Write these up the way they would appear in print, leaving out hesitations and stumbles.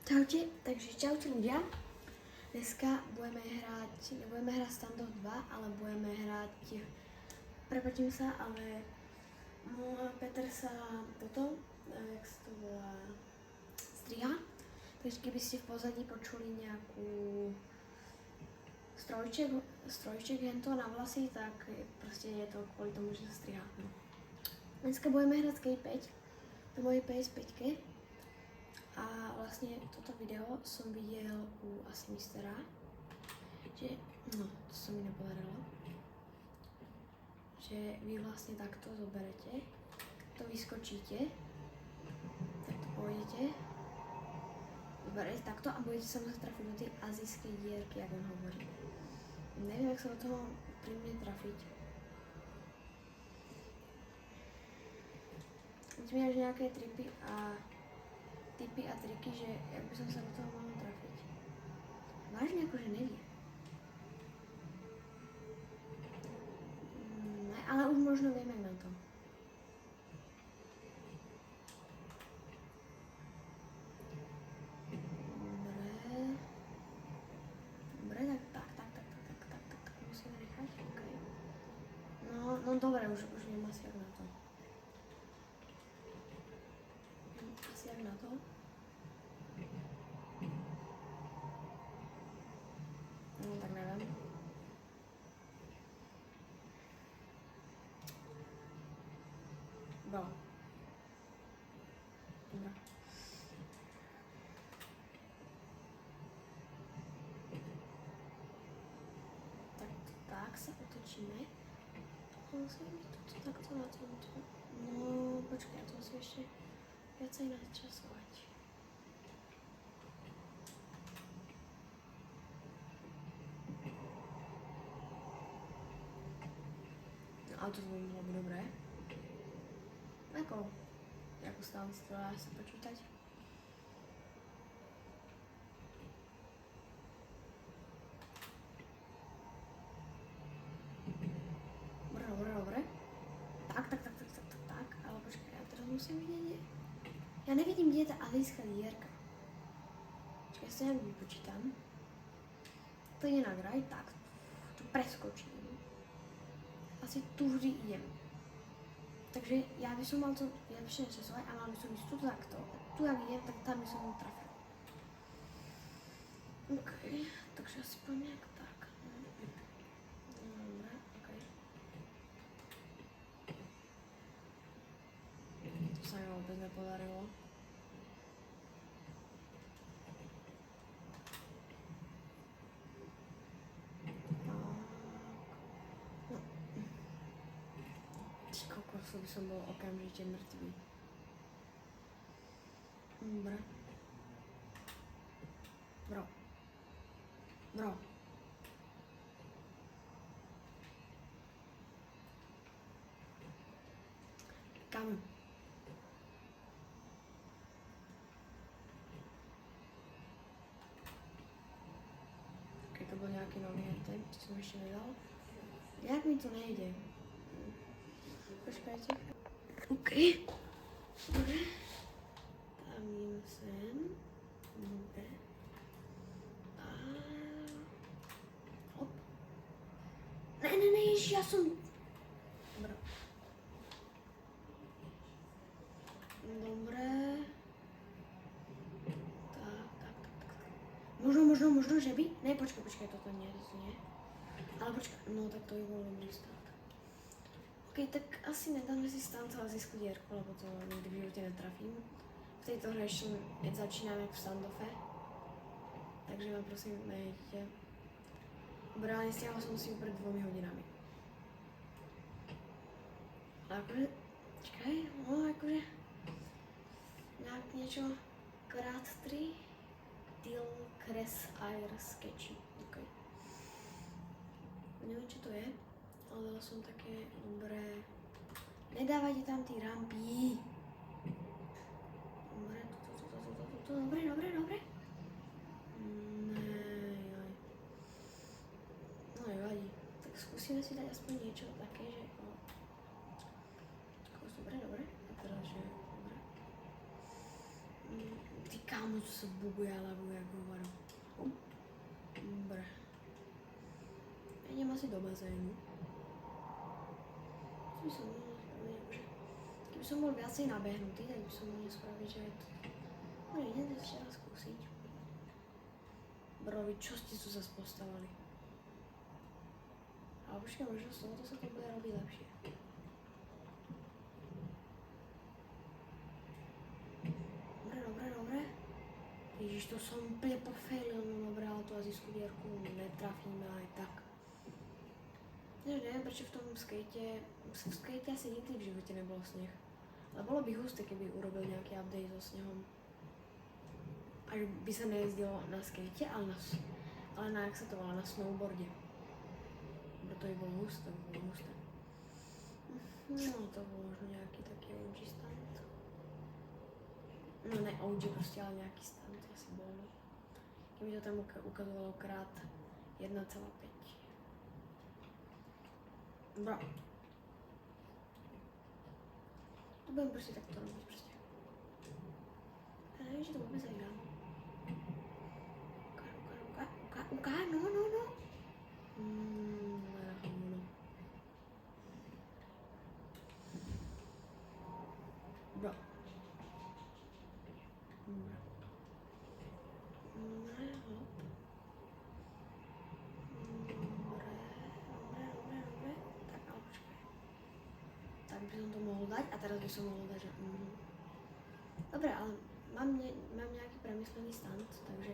Čaute, takže čaute ľudia. Dneska nebudeme hrať Standoff 2, ale budeme hrať, prepáčim sa, ale Peter sa jak sa to volá, striha. Takže keby ste v pozadí počuli nejakú strojček hento na vlasy, tak proste je to kvôli tomu, že sa striha. No. Dneska budeme hrať Skate 5 na mojej PS5. A vlastne toto video som videl u asi mistera, že, no, to sa mi nepodarilo, že vy vlastne takto zoberete, to vyskočíte, takto pôjdete, zoberete takto a budete sa musieť trafiť do tej azijskej dierky, jak on hovorí. Neviem, jak sa do toho príjemne trafiť. Musím mať nejaké tipy a triky, že jak by som sa do toho mohla trafiť. Vážne akože neviem. Ale už možno viem, jak na to. Dobre, tak musíme nechať, okej. No dobre, už viem asi jak na to. Asi jak na to. No tak neviem. Bro. Dobre. Tak sa otočíme. Musíme to takto na tomto. No počkaj, ja to musím ešte viacej načasovať. Ale to bolo dobré. Ako stále si to dá sa počítať. Dobre. Tak, ale počkaj, ja teraz musím vidieť. Ja nevidím, kde je tá azijská dierka. Počkaj, ja sa nejak vypočítam. To ide na graj, tak. Tu preskočím. Asi tu vždy idem. Takže ja by som mal to lepšie načasovať a mal by som ísť tu takto. A tu jak idem, tak tam by som ho trafil. OK, takže asi poviem nejak tak. Dobre, OK. To sa mi vôbec nepodarilo. By som bol okamžite mŕtvý. Dobre. Bro. Kam? Keď to bol nejaký nový ten, čo som ešte nedal. Jak mi to nejde? Počkajte. OK. Dobre. Tam idem sem. Dobre. A... hop. Ne, ježiš, ja som... Dobre. Dobre. Tak. Možno, že by? Ne, počkaj, toto nie. Ale počkaj, no tak to by bolo dobrý stát. OK, tak asi nedáme si stancu azijskú dierku, lebo to nikdy v živote netrafím. V tejto hre ešte začínam jak v Standoffe. Takže ma prosím nejdete. Dobre, ale nestiahol som si pred 2 hodinami. Ale akože, čakaj, akože nejak niečo krát 3 Til Kres Air Sketchy. OK. Neviem, čo to je. Ale dala som také dobré... Nedávajte tam tí rampy. Dobre. Nejaj. No nevadí. Tak skúsime si dať aspoň niečo také, že... Dobre. A teraz, že... Dobre. Ty kámo, to sa co buguje hlavu jak hovado. Dobre. Idem asi do bazénu. Keby som bol viacej nabehnutý, tak by som mohol spraviť, že aj to... No idem to ešte raz skúsiť. Bro, vy čo ste tu zase postavali? Ale počkaj, možno z tohoto sa to bude robiť lepšie. Dobre. Ježiš, to som úplne pofailil, no dobré, ale tú azijskú dierku netrafíme aj tak. Neviem, prečo v tom skate asi nikdy v živote nebolo sneh. Ale bolo by husté, keby urobil nejaký update so snehom. Až by sa nejezdilo na skate, ale na, jak sa to volá, na snowboarde. To by bolo husté, No, to bol možno nejaký taký OG stand. No ne OG proste, ale nejaký stand asi bol. Keby to tam ukazovalo krát 1,5. Bro. To budem proste takto robiť proste. Ja neviem, či to vôbec aj dám. Uká, no. Bro. Tak by som to mohol dať a teraz by som mohol dať, že Dobre, ale mám nejaký premyslený stand, takže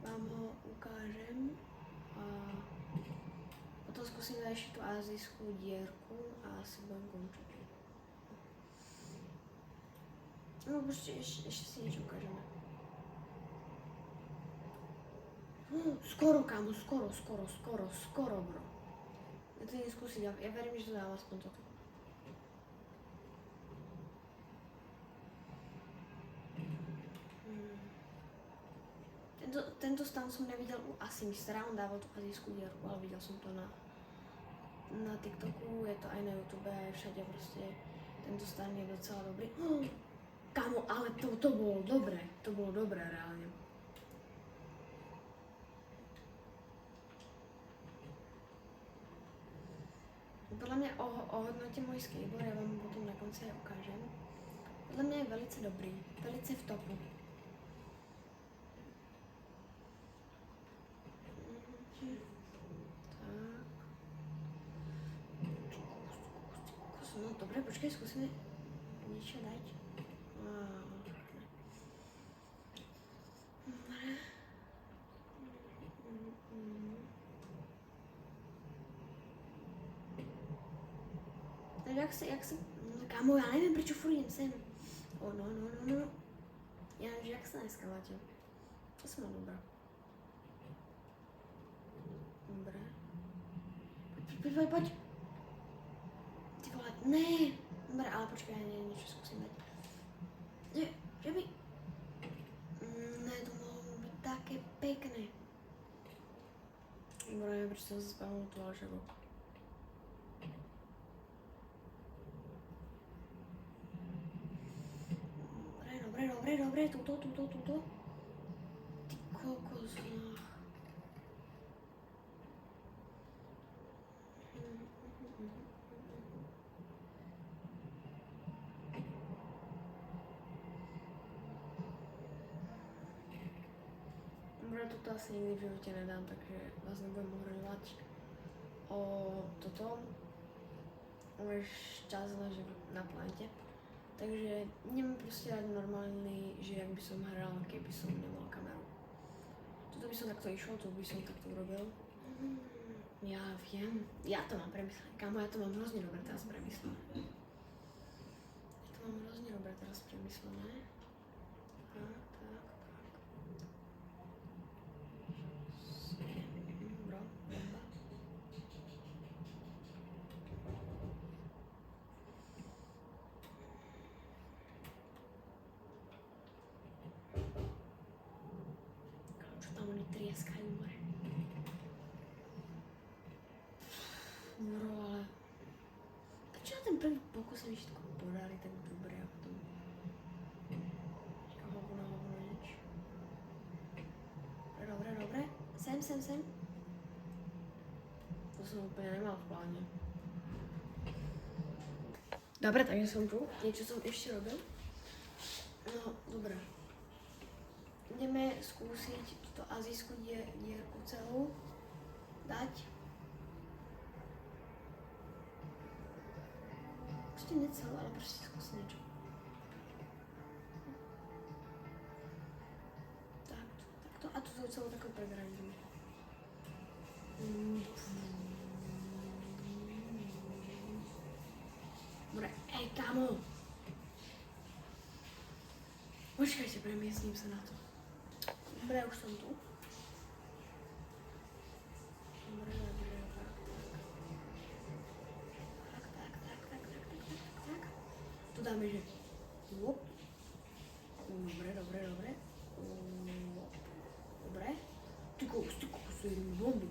vám ho ukážem a potom skúsim dať ešte tú azijskú dierku a asi budem končiť. No proste ešte si niečo ukážeme. Skoro, kámo, skoro, bro. Ja to idem skúsiť, ja verím, že to dám aspoň toto. Tento stan som nevidel u Asi Mistera, on dával tú azijskú dierku, ale videl som to na TikToku, je to aj na YouTube, aj všade proste. Tento stan je docela dobrý. Kámo, ale to bolo dobré reálne. Podľa mňa o hodnote môj skateboard, ja vám potom na konci aj ukážem. Podľa mňa je velice dobrý, velice v topu. Tak. No dobre, počkaj, skúsime niečo dať. Jak sa... Kámo, ja neviem, prečo furt idem sem. No. Ja neviem, že jak sa neskáľate. To som mal dobrá. Dobre. Poď. Ty vole, ne. Dobre, ale počkaj, niečo skúsim dať. Že by... Ne, to mohlo byť také pekné. Dobre, neviem, prečo som sa spavnul tu, ale že rok. Dobre, tuto. Ty kokos, no. Dobre, toto asi nikdy v živote nedám, takže vás nebudem ohrožovať o toto. Už čas leží na planete. Takže idem proste dať normálny, že jak by som hral, keby som nemal kameru. Toto by som takto išiel, to by som takto urobil. Ja viem, ja to mám premyslené. Kámo, ja to mám hrozne dobre teraz premyslené. Tak. Bro, bomba. Čo tam oni trieskajú, more. Bro, ale... Prečo na ten prvý pokus sa mi všetko podarí tak dobre a potom... Hovno nič. sem. To jsem úplně nemal v pláně. Dobre, takže som tu. Niečo som ešte robil. No, dobré. Ideme skúsiť túto azijskú dierku celú dať. Proste nie celú, ale proste skúsiť niečo. Takto. A tu celú takú pregradím. Dobre, kámo. Počkajte, premiestním sa na to. Dobre, už som tu. Dobre. Tak. Tu dáme, že Wop. Dobre. Dobre. Ty kokos, jedeme bomby.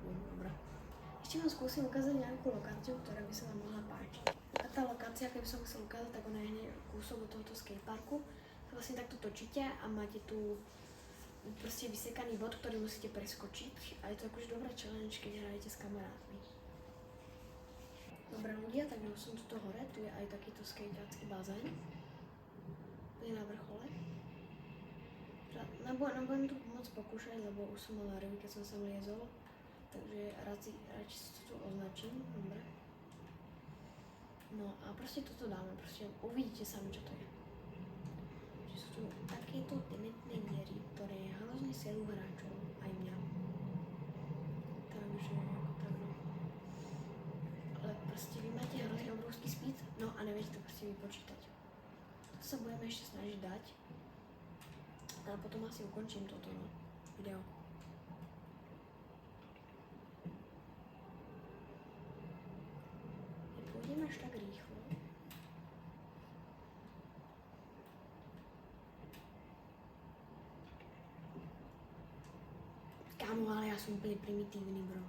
Dobre. Ešte vám skúsim ukázať nejakú lokáciu, ktorá by sa vám mohla páčiť. A tá lokácia, keby som chcel ukázať, tak ona je hneď kúsok od tohoto skateparku. Vlastne takto točíte a máte tu proste vysekaný bod, ktorý musíte preskočiť. A je to akože dobrá challenge, keď hrajete s kamarátmi. Dobre ľudia, takže už som tuto hore, tu je aj takýto skateácky bazén. Tu je na vrchole. Nebudem tu moc pokúšať, lebo už som mal ryby, keď som sem liezol. Takže radšej si to tu označím, dobre. No a proste toto dáme, proste uvidíte sami, čo to je. Že sú tu takéto dementné diery, ktoré hrozne serú hráčov, aj mňa. Takže ako tak no. Ale proste vy máte hrozne obrovský speed, no a neviete to proste vypočítať. To sa budeme ešte snažiť dať. A potom asi ukončím toto no, video. Nepôjdem až tak rýchlo. Kámo, ale ja som úplne primitívny, bro.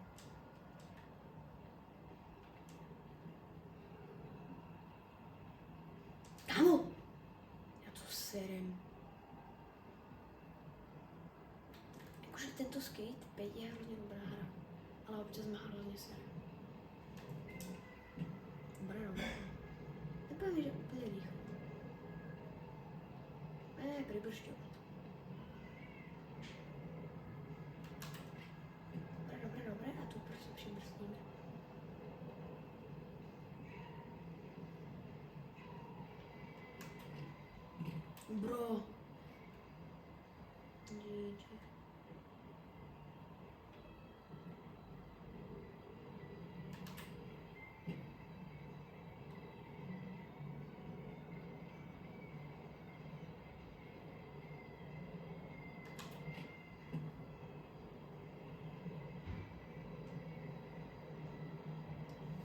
Kámo! Ja to serem. Akože tento skate 5 je hrozne dobrá hra, ale občas ma hrozne sere. Dobre. Nepoviem, že úplne rýchlo. Pribršťo. Dobre, a tu proste přibrzdíme. Bro. GG.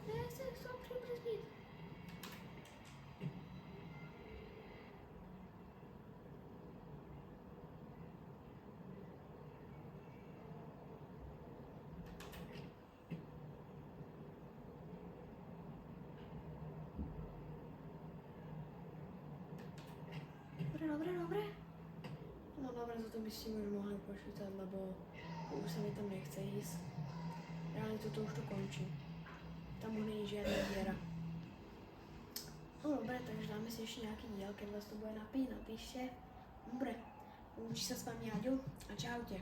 Já se chcel přibrzdit. Dobre. No dobre, toto by ste mi už mohli počítať, lebo už sa mi tam nechce ísť. Reálne toto už to končí. Tam už není žiadna diera. No dobre, takže dáme si ešte nejaký diel, keď vás to bude napíšte. Dobre, učí sa s vami Aďo a čaute.